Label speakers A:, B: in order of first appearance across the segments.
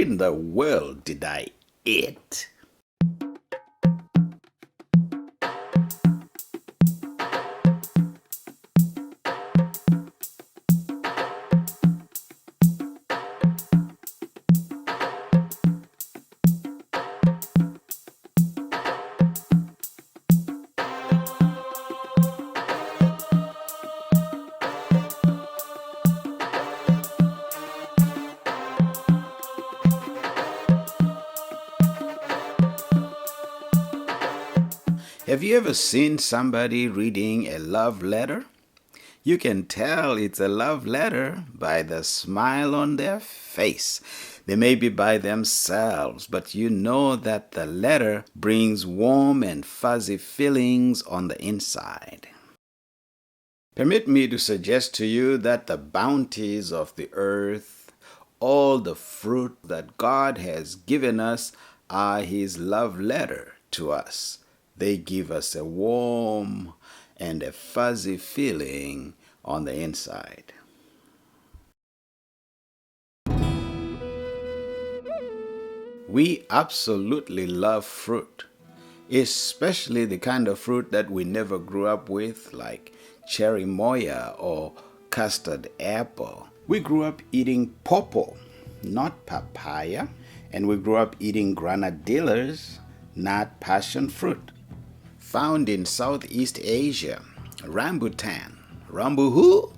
A: in the world did I eat? Have you ever seen somebody reading a love letter? You can tell it's a love letter by the smile on their face. They may be by themselves, but you know that the letter brings warm and fuzzy feelings on the inside. Permit me to suggest to you that the bounties of the earth, all the fruit that God has given us, are His love letter to us. They give us a warm and a fuzzy feeling on the inside. We absolutely love fruit, especially the kind of fruit that we never grew up with, like cherry moya or custard apple. We grew up eating pawpaw, not papaya, and we grew up eating granadillas, not passion fruit. Found in Southeast Asia, rambutan. Rambu who?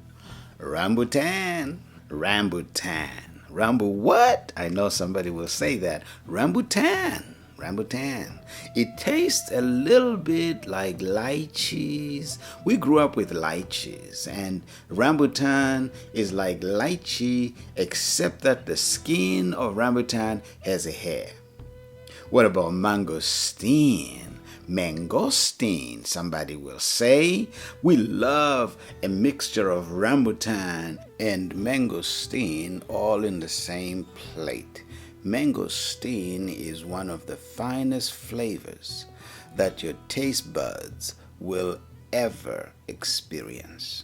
A: Rambutan. Rambutan. Rambu what? I know somebody will say that. Rambutan. Rambutan. It tastes a little bit like lychees. We grew up with lychees, and rambutan is like lychee, except that the skin of rambutan has a hair. What about mangosteen? Mangosteen, somebody will say. We love a mixture of rambutan and mangosteen all in the same plate. Mangosteen is one of the finest flavors that your taste buds will ever experience.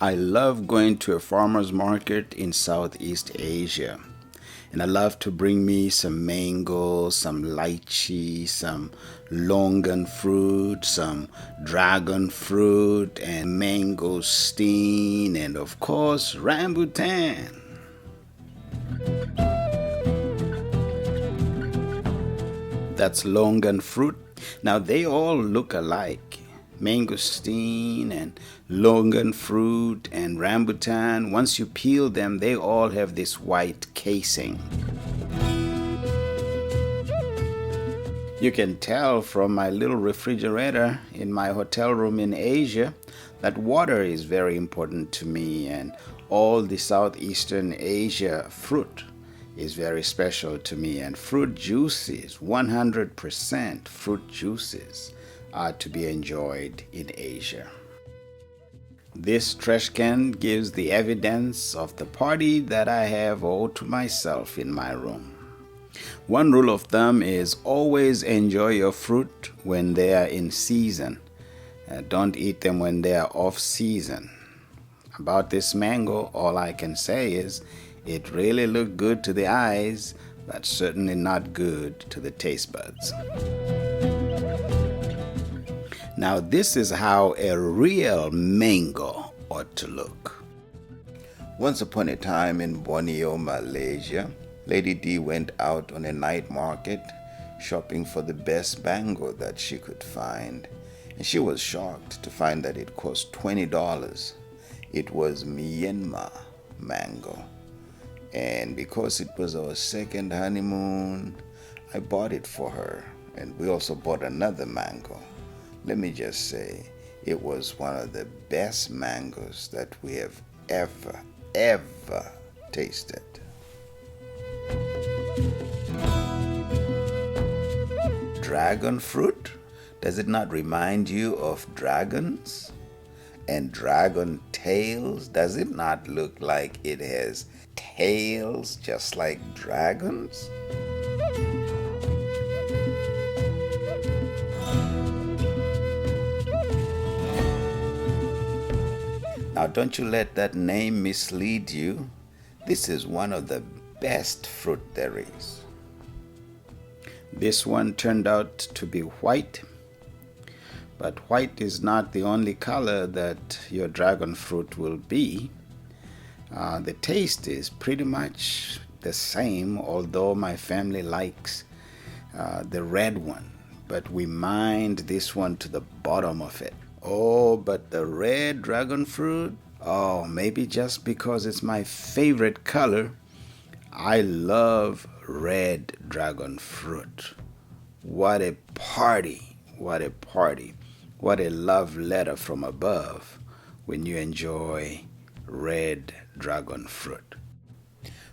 A: I love going to a farmer's market in Southeast Asia. And I love to bring me some mango, some lychee, some longan fruit, some dragon fruit, and mangosteen, and of course, rambutan. That's longan fruit. Now they all look alike. Mangosteen and longan fruit and rambutan, once you peel them, they all have this white casing. You can tell from my little refrigerator in my hotel room in Asia that water is very important to me, and all the Southeastern Asia fruit is very special to me, and fruit juices, 100% fruit juices, are to be enjoyed in Asia. This trash can gives the evidence of the party that I have all to myself in my room. One rule of thumb is always enjoy your fruit when they are in season. Don't eat them when they are off season. About this mango, all I can say is it really looked good to the eyes, but certainly not good to the taste buds. Now this is how a real mango ought to look. Once upon a time in Borneo, Malaysia, Lady D went out on a night market shopping for the best mango that she could find. And she was shocked to find that it cost $20. It was Myanmar mango. And because it was our second honeymoon, I bought it for her. And we also bought another mango. Let me just say, it was one of the best mangoes that we have ever tasted. Dragon fruit? Does it not remind you of dragons? And dragon tails? Does it not look like it has tails just like dragons? don't you let that name mislead you. This is one of the best fruit there is. This one turned out to be white, but white is not the only color that your dragon fruit will be. The taste is pretty much the same, although my family likes the red one, but we mind this one to the bottom of it. Oh, but the red dragon fruit, oh, maybe just because it's my favorite color, I love red dragon fruit. What a party, what a party, what a love letter from above when you enjoy red dragon fruit.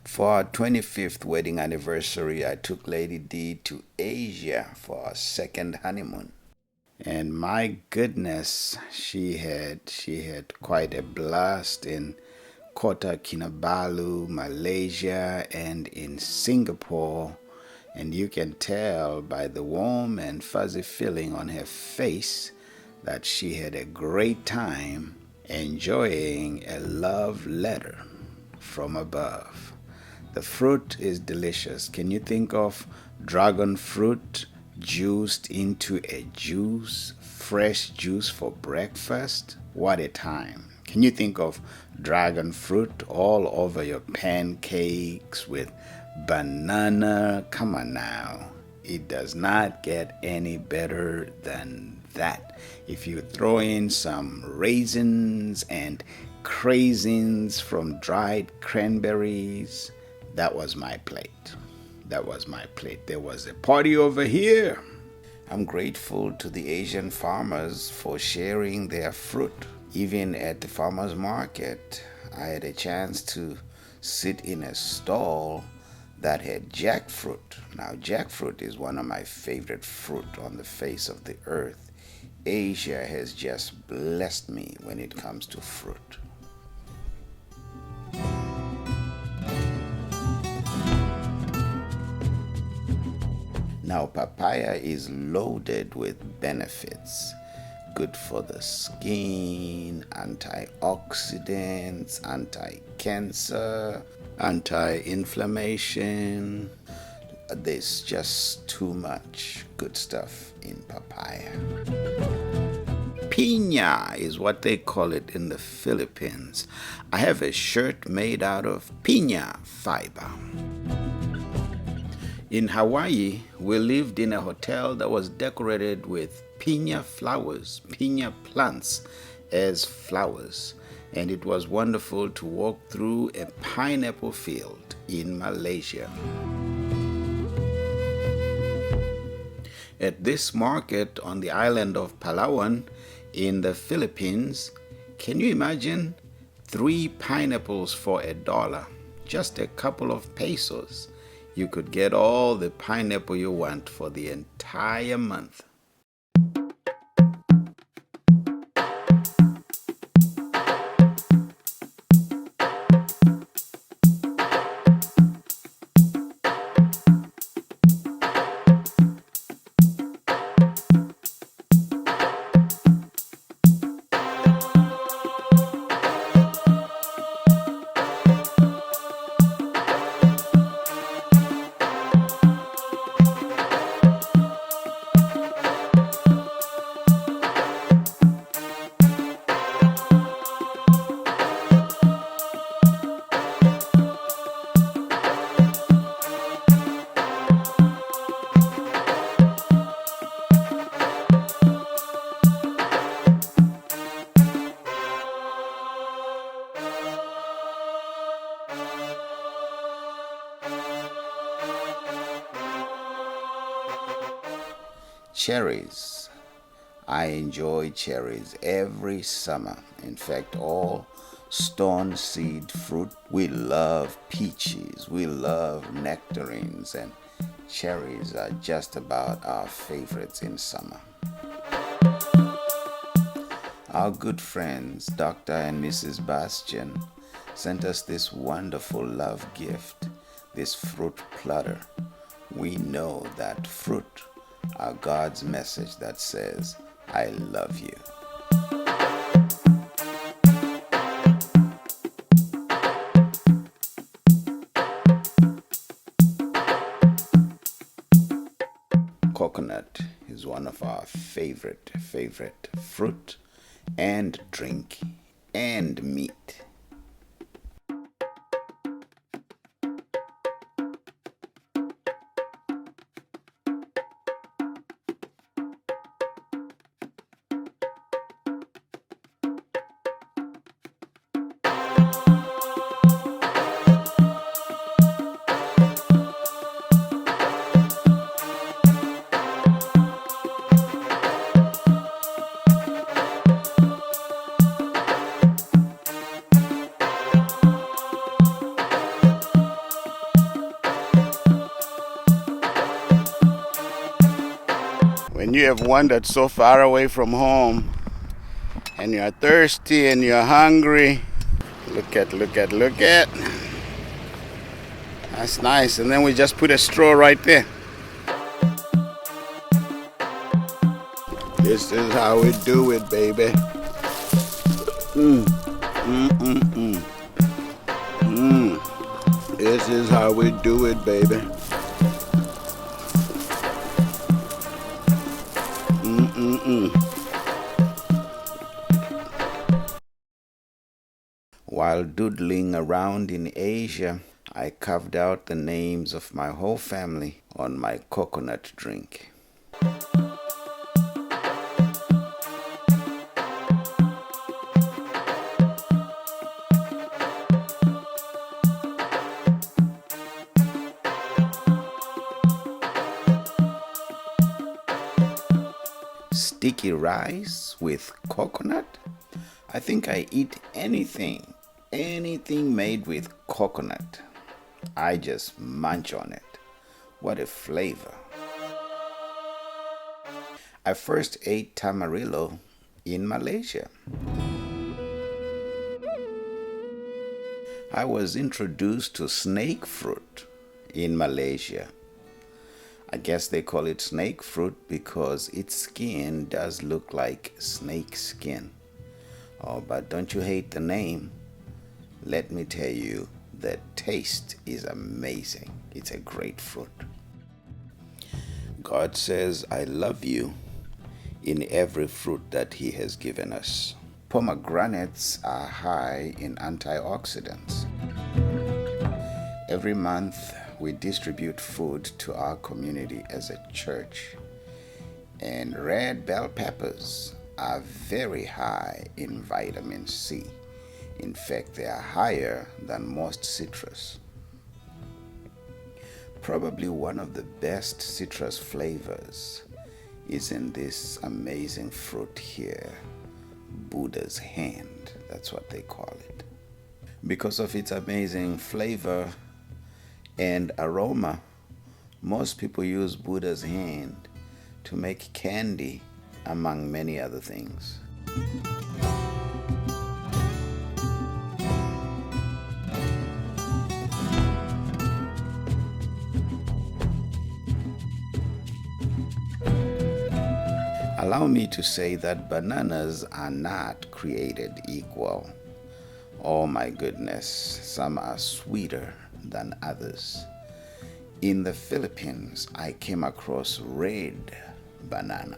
A: For our 25th wedding anniversary, I took Lady D to Asia for our second honeymoon. And my goodness, she had quite a blast in Kota Kinabalu, Malaysia, and in Singapore. And you can tell by the warm and fuzzy feeling on her face that she had a great time enjoying a love letter from above. The fruit is delicious. Can you think of dragon fruit juiced into a juice, fresh juice for breakfast? What a time. Can you think of dragon fruit all over your pancakes with banana? Come on now. It does not get any better than that. If you throw in some raisins and craisins from dried cranberries, that was my plate. That was my plate. There was a party over here. I'm grateful to the Asian farmers for sharing their fruit. Even at the farmers market, I had a chance to sit in a stall that had jackfruit. Now, jackfruit is one of my favorite fruit on the face of the earth. Asia has just blessed me when it comes to fruit. Now, papaya is loaded with benefits. Good for the skin, antioxidants, anti-cancer, anti-inflammation. There's just too much good stuff in papaya. Piña is what they call it in the Philippines. I have a shirt made out of piña fiber. In Hawaii, we lived in a hotel that was decorated with piña flowers, piña plants as flowers. And it was wonderful to walk through a pineapple field in Malaysia. At this market on the island of Palawan in the Philippines, can you imagine 3 pineapples for $1? Just a couple of pesos. You could get all the pineapple you want for the entire month. Cherries. I enjoy cherries every summer. In fact, all stone seed fruit. We love peaches. We love nectarines, and cherries are just about our favorites in summer. Our good friends, Dr. and Mrs. Bastian, sent us this wonderful love gift, this fruit platter. We know that fruit are God's message that says, I love you. Coconut is one of our favorite fruit and drink and meat. When you have wandered so far away from home and you're thirsty and you're hungry, look at. That's nice. And then we just put a straw right there. This is how we do it, baby. This is how we do it, baby. While doodling around in Asia, I carved out the names of my whole family on my coconut drink. Sticky rice with coconut? I think I eat anything made with coconut. I just munch on it. What a flavor. I first ate tamarillo in Malaysia. I was introduced to snake fruit in Malaysia. I guess they call it snake fruit because its skin does look like snake skin. Oh, but don't you hate the name? Let me tell you, the taste is amazing. It's a great fruit. God says, I love you in every fruit that He has given us. Pomegranates are high in antioxidants. Every month, we distribute food to our community as a church. And red bell peppers are very high in vitamin C. In fact, they are higher than most citrus. Probably one of the best citrus flavors is in this amazing fruit here, Buddha's hand. That's what they call it. Because of its amazing flavor and aroma, most people use Buddha's hand to make candy, among many other things. Allow me to say that bananas are not created equal. Oh my goodness, some are sweeter than others. In the Philippines, I came across red banana.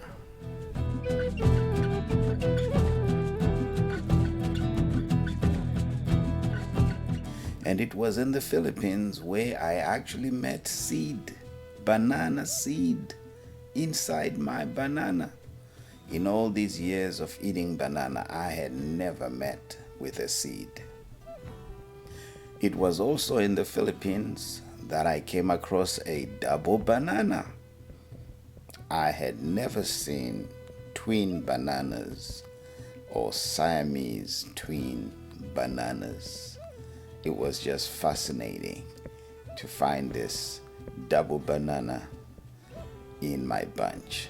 A: And it was in the Philippines where I actually met seed, banana seed, inside my banana. In all these years of eating banana, I had never met with a seed. It was also in the Philippines that I came across a double banana. I had never seen twin bananas or Siamese twin bananas. It was just fascinating to find this double banana in my bunch.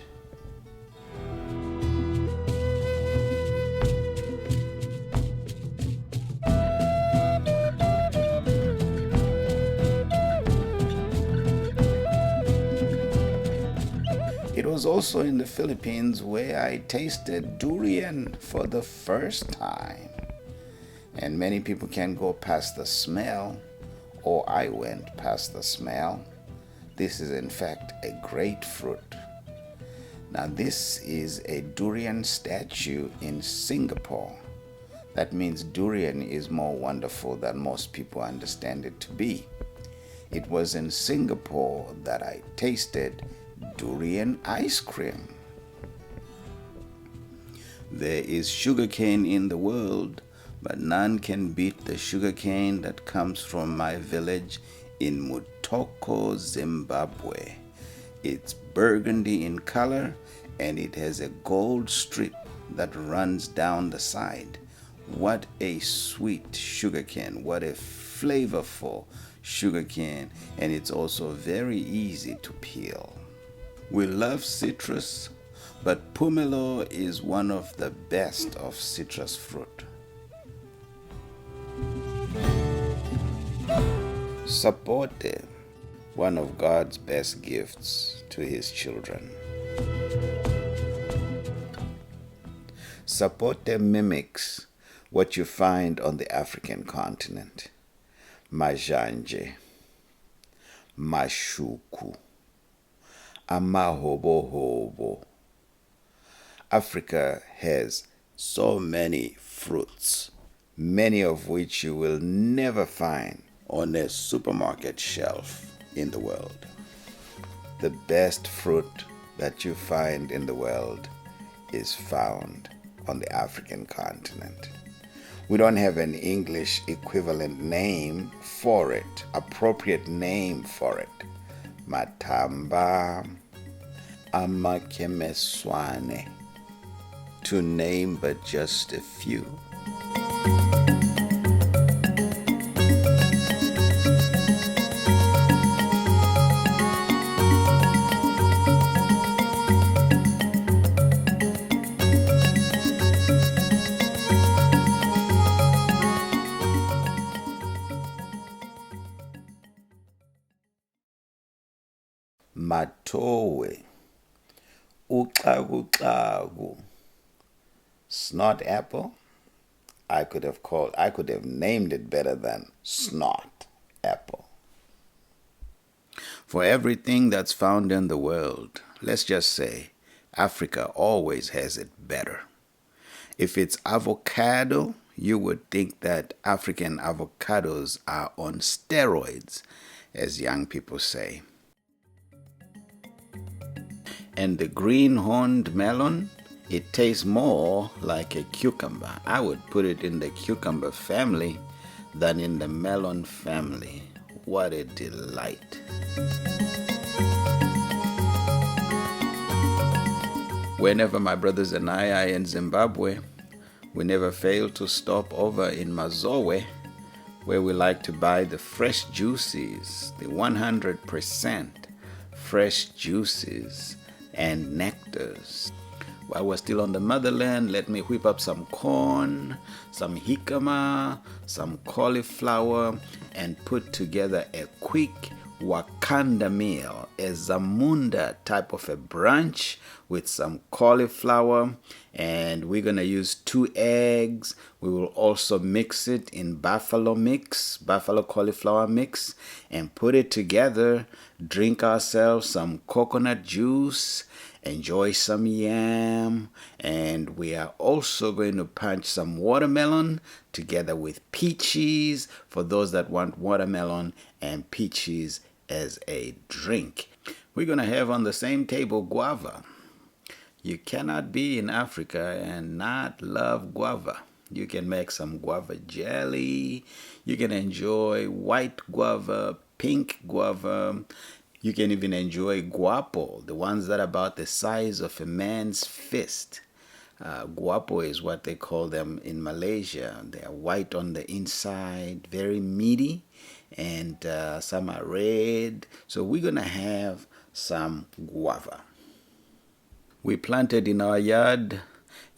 A: It was also in the Philippines where I tasted durian for the first time. And many people can go past the smell, or I went past the smell. This is in fact a great fruit. Now, this is a durian statue in Singapore. That means durian is more wonderful than most people understand it to be. It was in Singapore that I tasted durian ice cream. There is sugarcane in the world, but none can beat the sugarcane that comes from my village in Mutoko, Zimbabwe. It's burgundy in color and it has a gold strip that runs down the side. What a sweet sugarcane, what a flavorful sugarcane, and it's also very easy to peel. We love citrus, but pumelo is one of the best of citrus fruit. Sapote, one of God's best gifts to his children. Sapote mimics what you find on the African continent. Majanje, mashuku, amahobohobo. Africa has so many fruits, many of which you will never find on a supermarket shelf in the world. The best fruit that you find in the world is found on the African continent. We don't have an English equivalent name for it, appropriate name for it. Matamba, amakemeswane, to name but just a few. Matowe, uxakuxaku, snot apple. I could have named it better than snot apple. For everything that's found in the world, let's just say Africa always has it better. If it's avocado, you would think that African avocados are on steroids, as young people say. And the green-horned melon, it tastes more like a cucumber. I would put it in the cucumber family than in the melon family. What a delight. Whenever my brothers and I are in Zimbabwe, we never fail to stop over in Mazowe, where we like to buy the fresh juices, the 100% fresh juices and nectars. While we're still on the motherland, let me whip up some corn, some jicama, some cauliflower, and put together a quick Wakanda meal, a Zamunda type of a brunch with some cauliflower, and we're gonna use 2 eggs. We will also mix it in buffalo cauliflower mix, and put it together. Drink ourselves some coconut juice, enjoy some yam, and we are also going to punch some watermelon together with peaches for those that want watermelon and peaches as a drink. We're going to have on the same table guava. You cannot be in Africa and not love guava. You can make some guava jelly. You can enjoy white guava, pink guava. You can even enjoy guapo, the ones that are about the size of a man's fist. Guapo is what they call them in Malaysia. They are white on the inside, very meaty, and some are red. So we're going to have some guava. We planted in our yard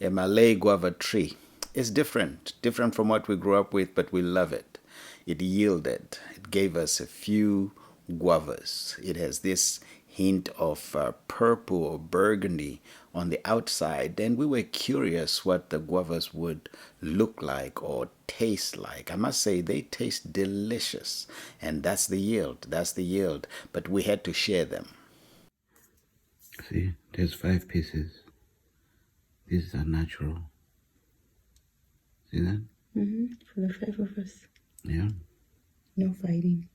A: a Malay guava tree. It's different from what we grew up with, but we love it. It yielded. It gave us a few guavas. It has this hint of purple or burgundy on the outside, and we were curious what the guavas would look like or taste like. I must say they taste delicious, and that's the yield. But we had to share them. See, there's 5 pieces. These are natural. See that?
B: For the 5 of us.
A: Yeah.
B: No fighting.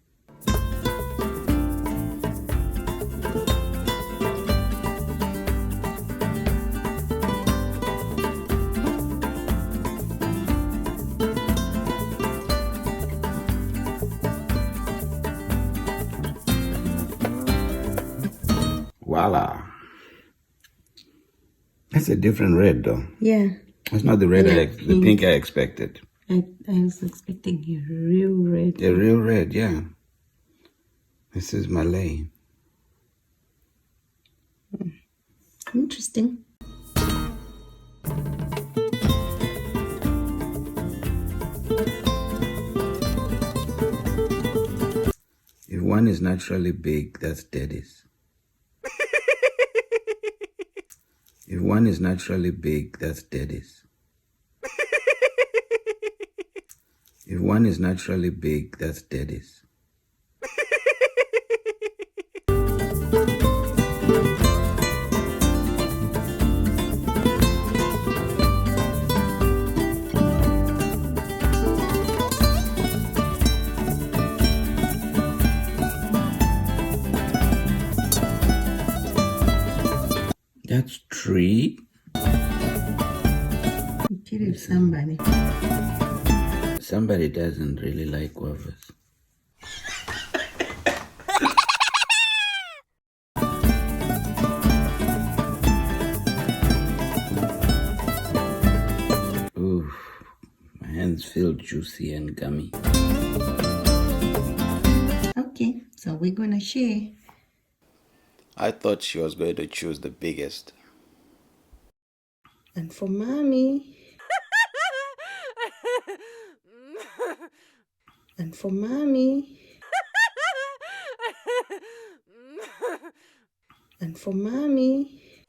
A: Voila. That's a different red though.
B: Yeah.
A: It's not the red, the pink I expected.
B: I was expecting a real red.
A: A real red, yeah. This is Malay.
B: Interesting.
A: If one is naturally big, that's daddy's. If one is naturally big, that's daddy's. If one is naturally big, that's daddy's. That's 3.
B: You killed somebody.
A: Somebody doesn't really like guavas. Ooh, my hands feel juicy and gummy.
B: Okay, so we're gonna share.
A: I thought she was going to choose the biggest.
B: And for mommy. And for mommy. And for mommy.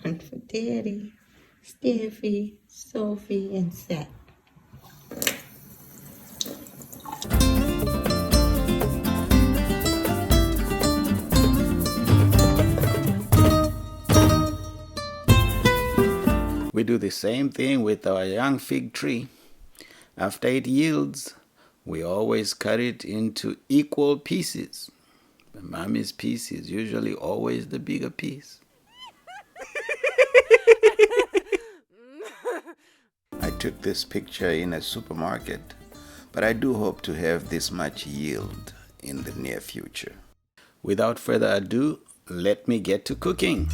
B: And for daddy, Steffi, Sophie, and Seth.
A: We do the same thing with our young fig tree. After it yields, we always cut it into equal pieces. But mommy's piece is usually always the bigger piece. I took this picture in a supermarket, but I do hope to have this much yield in the near future. Without further ado, let me get to cooking.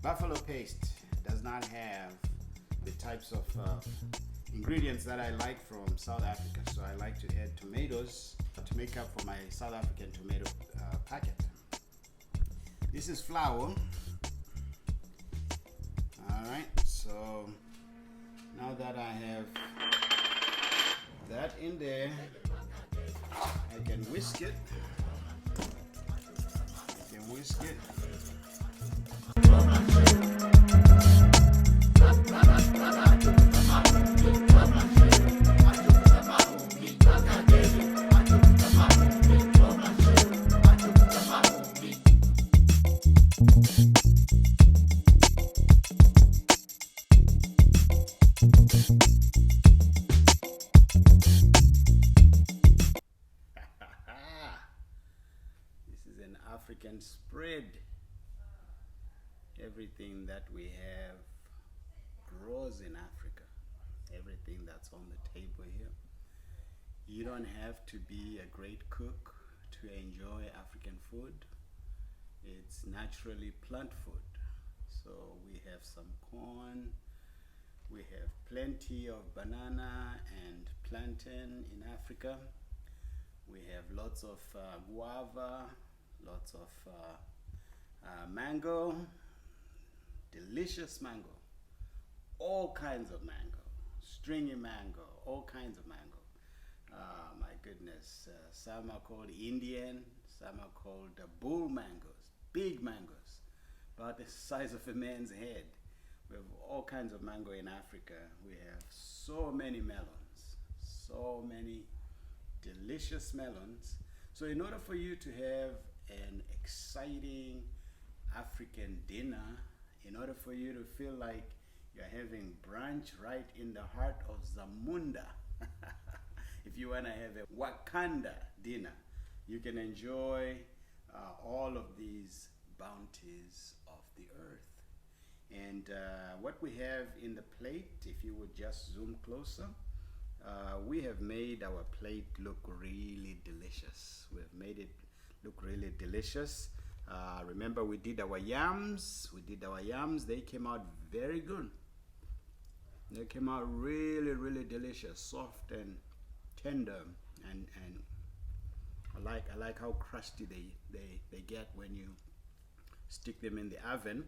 A: Buffalo paste does not have the types of ingredients that I like from South Africa, so I like to add tomatoes to make up for my South African tomato packet. This is flour. Alright, so now that I have that in there, I can whisk it. This is an African spread. Everything that we have grows in Africa. Everything that's on the table here. You don't have to be a great cook to enjoy African food. It's naturally plant food. So we have some corn, we have plenty of banana and plantain in Africa. We have lots of guava, lots of mango, delicious mango, all kinds of mango, stringy mango, all kinds of mango. My goodness, some are called Indian, some are called bull mangoes, big mangoes, about the size of a man's head. We have all kinds of mango in Africa. We have so many melons, so many delicious melons. So in order for you to have an exciting African dinner, in order for you to feel like you're having brunch right in the heart of Zamunda, if you want to have a Wakanda dinner, you can enjoy all of these bounties of the earth. And what we have in the plate, if you would just zoom closer, we have made our plate look really delicious. We have made it look really delicious. Remember, we did our yams. They came out very good. They came out really, really delicious, soft and tender, and I like how crusty they get when you stick them in the oven.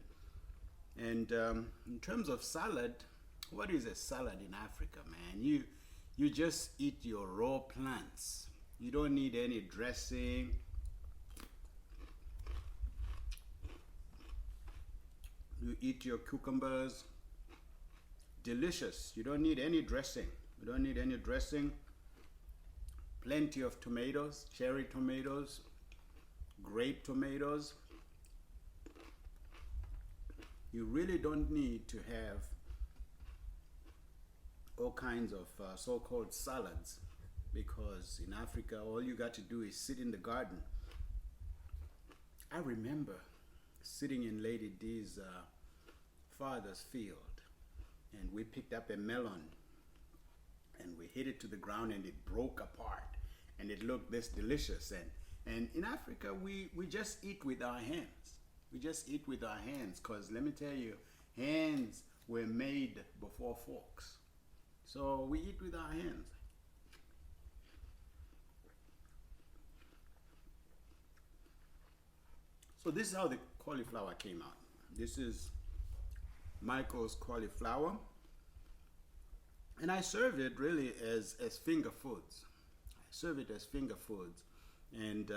A: And in terms of salad, what is a salad in Africa, man? You just eat your raw plants. You don't need any dressing. You eat your cucumbers. Delicious. You don't need any dressing. Plenty of tomatoes, cherry tomatoes, grape tomatoes. You really don't need to have all kinds of so-called salads, because in Africa all you got to do is sit in the garden. I remember sitting in Lady D's father's field, and we picked up a melon and we hit it to the ground and it broke apart and it looked this delicious. And in Africa we just eat with our hands. Because let me tell you, hands were made before forks. So we eat with our hands. So this is how the cauliflower came out. This is Michael's cauliflower. And I serve it really as finger foods. And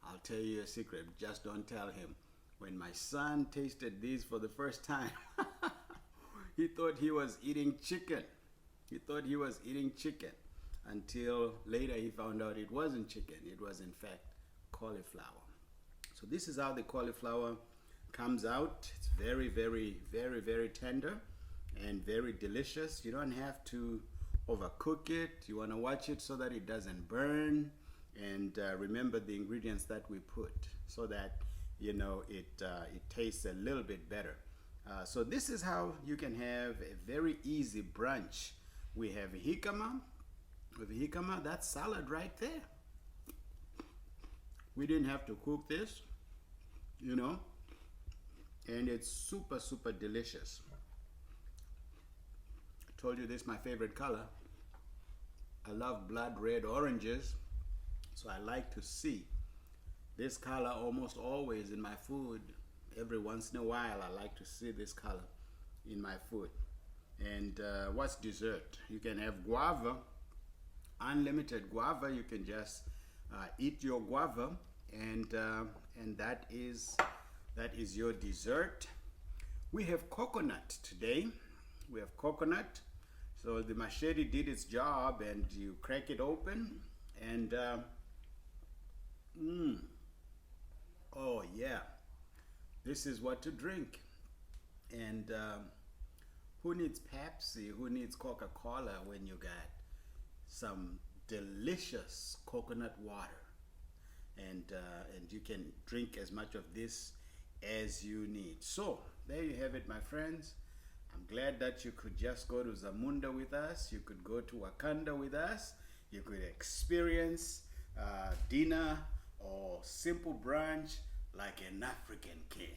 A: I'll tell you a secret, just don't tell him. When my son tasted these for the first time, he thought he was eating chicken. Until later he found out it wasn't chicken. It was in fact cauliflower. So this is how the cauliflower comes out. It's very, very, very, very tender and very delicious. You don't have to overcook it. You want to watch it so that it doesn't burn. And remember the ingredients that we put so that it tastes a little bit better. So this is how you can have a very easy brunch. We have jicama. That's salad right there. We didn't have to cook this, and it's super, super delicious. I told you this is my favorite color. I love blood red oranges, so I like to see this color almost always in my food. Every once in a while I like to see this color in my food. And what's dessert? You can have guava, unlimited guava. You can just eat your guava, and that is your dessert. We have coconut today. So the machete did its job, and you crack it open, and oh yeah, This is what to drink. And who needs Pepsi? Who needs Coca-Cola when you got some delicious coconut water? And you can drink as much of this as you need. So there you have it, my friends. I'm glad that you could just go to Zamunda with us. You could go to Wakanda with us. You could experience dinner or simple brunch like an African king.